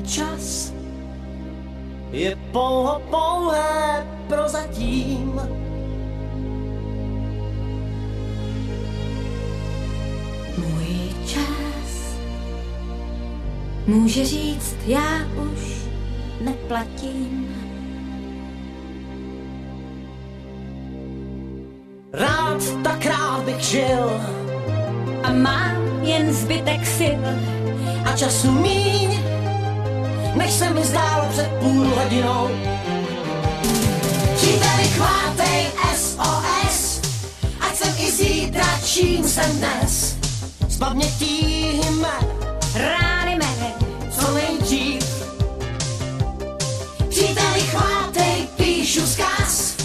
čas je pouhé prozatím. Můj čas může říct, já už neplatím. Rád, tak rád bych žil A mám jen zbytek sil a času míň, než se mi zdálo před půl hodinou. Příteli, chvátej SOS, ať jsem i zítra, čím jsem dnes. Zbav mě tíhme, rány mé. co nejdřív. Příteli, chvátej, píšu vzkaz,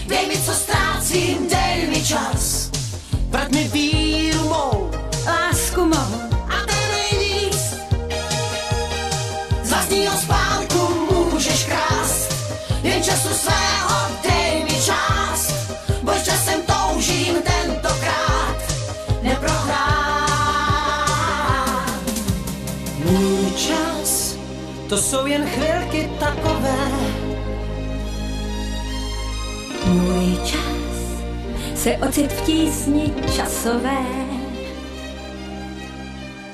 dej mi, co ztrácím, dej mi čas. Vrať mi víru mou, Lásku mou. a ten nejvíc. Z vlastního spánku můžeš krást, jen času svého dej mi část. Boj časem toužím tentokrát neprohrát. Můj čas, to jsou jen chvilky takové. Můj čas se ocit v tísni časové.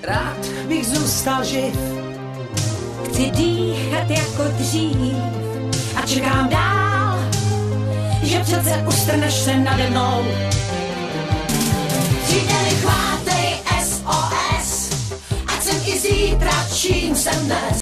Rád bych zůstal živ Chci dýchat jako dřív a čekám dál, že přece ustrneš se nade mnou. Příteli, chvátej